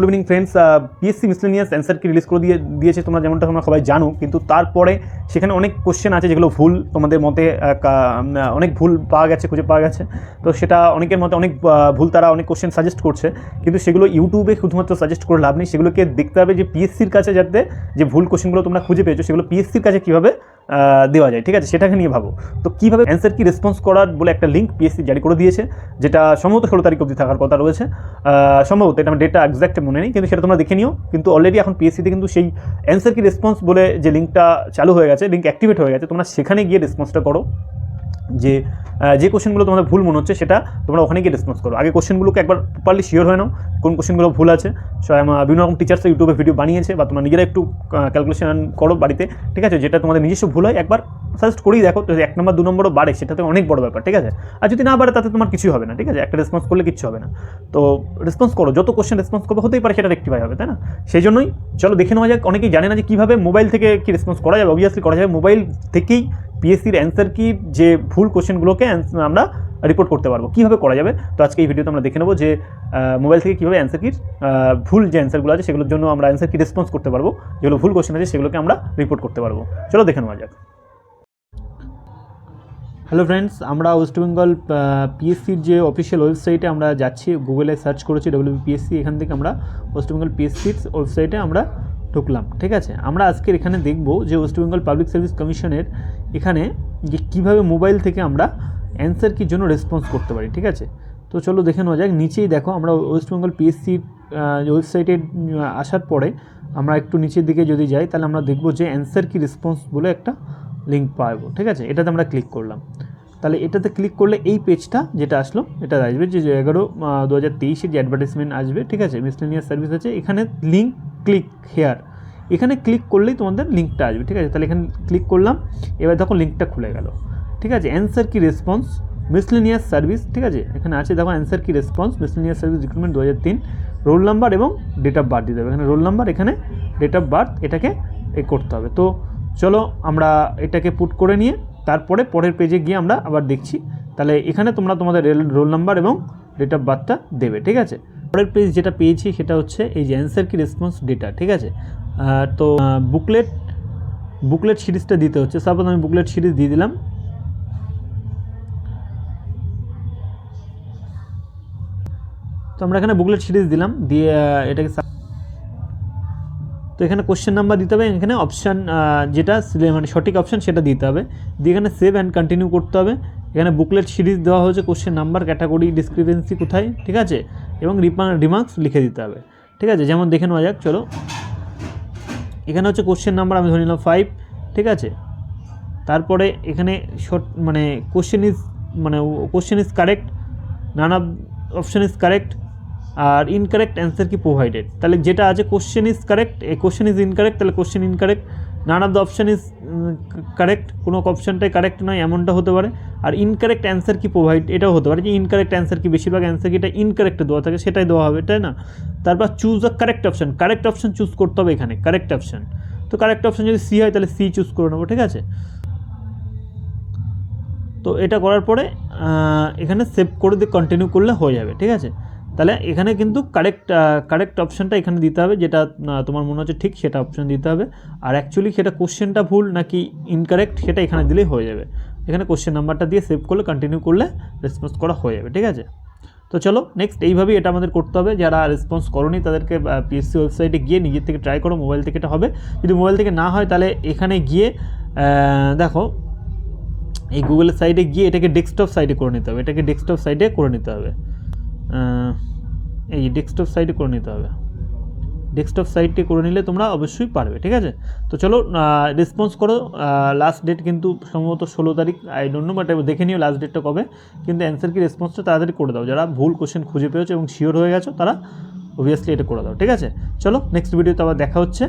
Evening friends, PSC miscellaneous answer কি release করে দিয়েছে তোমরা যেমনটা তোমরা সবাই জানো, কিন্তু তারপরে সেখানে অনেক কোশ্চেন আছে যেগুলো ভুল, তোমাদের মতে অনেক ভুল খুঁজে পাওয়া গেছে। তো সেটা অনেকের মতে অনেক ভুল, তারা অনেক কোশ্চেন সাজেস্ট করছে, কিন্তু সেগুলো ইউটিউবে শুধুমাত্র সাজেস্ট করে লাভ নেই। সেগুলোকে দেখতে হবে যে পিএসসির কাছে যাতে যে ভুল কোশ্চেনগুলো তোমরা খুঁজে পেয়েছো সেগুলো পিএসসির কাছে কীভাবে দেওয়া যায়, ঠিক আছে, সেটাকে নিয়ে ভাবো। তো কীভাবে অ্যান্সার কি রেসপন্স করার বলে একটা লিঙ্ক পিএসসি জারি করে দিয়েছে, যেটা সম্ভবত 16 তারিখ অবধি থাকার কথা রয়েছে, সম্ভবত, এটা আমার ডেটটা এক্স্যাক্ট মনে নেই, কিন্তু সেটা তোমরা দেখে নিও। কিন্তু অলরেডি এখন পিএসসিতে কিন্তু সেই অ্যান্সার কি রেসপন্স বলে যে লিঙ্কটা চালু হয়ে গেছে, লিঙ্ক অ্যাক্টিভেট হয়ে গেছে, তোমরা সেখানে গিয়ে রেসপন্সটা করো। যে কোশ্চেনগুলো তোমাদের ভুল মনে হচ্ছে সেটা তোমরা ওখানে গিয়ে রেসপন্স করো। আগে কোশ্চেনগুলোকে একবার প্রপারলি শিওর হয়ে নাও কোন কোশ্চেনগুলো ভুল আছে। বিভিন্ন রকম টিচার্সরা ইউটিউবে ভিডিও বানিয়েছে, বা তোমরা নিজেরা একটু ক্যালকুলেশন করো বাড়িতে, ঠিক আছে, যেটা তোমাদের নিজস্ব ভুল হয় একবার সাজেস্ট করেই দেখো। যদি 1 নম্বর 2 নম্বরও বাড়ে সেটাতে অনেক বড় ব্যাপার, ঠিক আছে। আর যদি না বাড়ে তাতে তোমার কিছু হবে না, ঠিক আছে, একটা রেসপন্স করলে কিচ্ছু হবে না। তো রেসপন্স করো, যত কোশ্চেন রেসপন্স করবে হতেই পারে সেটা রেক্টিফাই হবে, তাই না? সেই জন্যই চলো দেখে নেওয়া যাক। অনেকেই জানে না যে কীভাবে মোবাইল থেকে কি রেসপন্স করা যাবে। অবভিয়াসলি করা যাবে, মোবাইল থেকেই পিএসসির অ্যান্সার কি যে ভুল কোশ্চেনগুলোকে আমরা রিপোর্ট করতে পারবো। কীভাবে করা যাবে, তো আজকে এই ভিডিওতে আমরা দেখে নেবো যে মোবাইল থেকে কীভাবে অ্যান্সার কির ভুল যে অ্যান্সারগুলো আছে সেগুলোর জন্য আমরা অ্যান্সার কি রেসপন্স করতে পারবো, যেগুলো ভুল কোশ্চেন আছে সেগুলোকে আমরা রিপোর্ট করতে পারবো। চলো দেখে নেওয়া যাক। হ্যালো ফ্রেন্ডস, আমরা ওয়েস্ট বেঙ্গল পিএসসির যে অফিসিয়াল ওয়েবসাইটে আমরা যাচ্ছি, গুগলে সার্চ করেছি WPSC, এখান থেকে আমরা ওয়েস্ট বেঙ্গল পিএসসির ওয়েবসাইটে আমরা ঢুকলাম, ঠিক আছে। আমরা আজকের এখানে দেখব যে ওয়েস্ট বেঙ্গল পাবলিক সার্ভিস কমিশনের এখানে যে কীভাবে মোবাইল থেকে আমরা অ্যান্সার কির জন্য রেসপন্স করতে পারি, ঠিক আছে। তো চলো দেখে নেওয়া যাক। নিচেই দেখো, আমরা ওয়েস্ট বেঙ্গল পিএসসির ওয়েবসাইটে আসার পরে আমরা একটু নিচের দিকে যদি যাই তাহলে আমরা দেখব যে অ্যান্সার কি রেসপন্স বলে একটা লিঙ্ক পাবো, ঠিক আছে। এটাতে আমরা ক্লিক করলাম, তাহলে এটাতে ক্লিক করলে এই পেজটা যেটা আসলো এটা আসবে যে 11/2023 যে অ্যাডভার্টাইজমেন্ট আসবে, ঠিক আছে, মিসলেনিয়াস সার্ভিস আছে, এখানে লিঙ্ক ক্লিক হেয়ার, এখানে ক্লিক করলেই তোমাদের লিঙ্কটা আসবে, ঠিক আছে। তাহলে এখানে ক্লিক করলাম, এবার দেখো লিঙ্কটা খুলে গেল, ঠিক আছে। অ্যান্সার কি রেসপন্স মিসলেনিয়াস সার্ভিস, ঠিক আছে, এখানে আছে দেখো অ্যান্সার কি response miscellaneous service recruitment 2003, roll number এবং ডেট অফ বার্থ দিতে হবে। এখানে রোল নাম্বার, এখানে ডেট অফ বার্থ, এটাকে করতে হবে। তো চলো আমরা এটাকে পুট করে নিয়ে তারপরে পরের পেজে গিয়ে আমরা আবার দেখছি। তাহলে এখানে তোমরা তোমাদের রোল নাম্বার এবং ডেট অফ বার্থটা দেবে, ঠিক আছে। পরের পেজ যেটা পেয়েছি সেটা হচ্ছে এই যে অ্যান্সার কি রেসপন্স ডেটা, ঠিক আছে। তো বুকলেট সিরিজটা দিতে হচ্ছে। সাপোজ আমি বুকলেট সিরিজ দিয়ে দিলাম, তো আমরা এখানে বুকলেট সিরিজ দিলাম, দিয়ে এটাকে, তো এখানে কোশ্চেন নাম্বার দিতে হবে, এখানে অপশান যেটা মানে সঠিক অপশান সেটা দিতে হবে, দিয়ে এখানে সেভ অ্যান্ড কন্টিনিউ করতে হবে। এখানে বুকলেট সিরিজ দেওয়া হয়েছে, কোশ্চেন নাম্বার, ক্যাটাগরি, ডিসক্রিপেন্সি কোথায়, ঠিক আছে, এবং রিমার্কস লিখে দিতে হবে, ঠিক আছে। যেমন দেখে নেওয়া যাক, চলো এখানে হচ্ছে কোশ্চেন নাম্বার আমি ধরে নিলাম 5, ঠিক আছে। তারপরে এখানে মানে question is correct, none of option is correct, আর ইনকারেক্ট অ্যান্সার কি প্রোভাইডেড। তাহলে যেটা আছে question is correct, question is incorrect, তাহলে question incorrect, none of the option is correct, কোনো অপশানটাই কারেক্ট নয় এমনটা হতে পারে। আর ইনকারেক্ট অ্যান্সার কি প্রোভাইড, এটাও হতে পারে যে ইনকারেক্ট অ্যান্সার কি, বেশিরভাগ অ্যান্সার কি এটা ইনকারেক্ট দেওয়া থাকে সেটাই দেওয়া হবে, তাই না। তারপর choose the correct option choose করতে হবে এখানে, কারেক্ট অপশান। তো কারেক্ট অপশান যদি সি হয় তাহলে সি চুজ করে নেবো, ঠিক আছে। তো এটা করার পরে এখানে সেভ করে দিয়ে কন্টিনিউ করলে হয়ে যাবে, ঠিক আছে। তাহলে এখানে কিন্তু কারেক্ট অপশানটা এখানে দিতে হবে, যেটা তোমার মনে হচ্ছে ঠিক সেটা অপশান দিতে হবে। আর অ্যাকচুয়ালি সেটা কোশ্চেনটা ভুল নাকি ইনকারেক্ট সেটা এখানে দিলেই হয়ে যাবে। এখানে কোশ্চেন নাম্বারটা দিয়ে সেভ করলে কন্টিনিউ করলে রেসপন্স করা হয়ে যাবে, ঠিক আছে। তো চলো নেক্সট এইভাবেই এটা আমাদের করতে হবে। যারা রেসপন্স করোনি তাদেরকে পিএসসি ওয়েবসাইটে গিয়ে নিজের থেকে ট্রাই করো, মোবাইল থেকে এটা হবে। যদি মোবাইল থেকে না হয় তাহলে এখানে গিয়ে দেখো এই গুগলের সাইটে গিয়ে এটাকে ডেস্কটপ সাইটে করে নিতে হবে, এই ডেস্কটপ সাইটে করে নিতে হবে। ডেস্কটপ সাইটে করে নিলে তোমরা অবশ্যই পারবে, ঠিক আছে। তো চলো রেসপন্স করো। লাস্ট ডেট কিন্তু সম্ভবত 16 তারিখ, আই ডোন্ট নো, বাট দেখে নিও লাস্ট ডেটটা কবে। কিন্তু অ্যান্সার কি রেসপন্সটা তাড়াতাড়ি করে দাও। যারা ভুল কোশ্চেন খুঁজে পেয়েছো এবং শিওর হয়ে গেছো তারা অবভিয়াসলি এটা করে দাও, ঠিক আছে। চলো নেক্সট ভিডিওতে আবার দেখা হচ্ছে।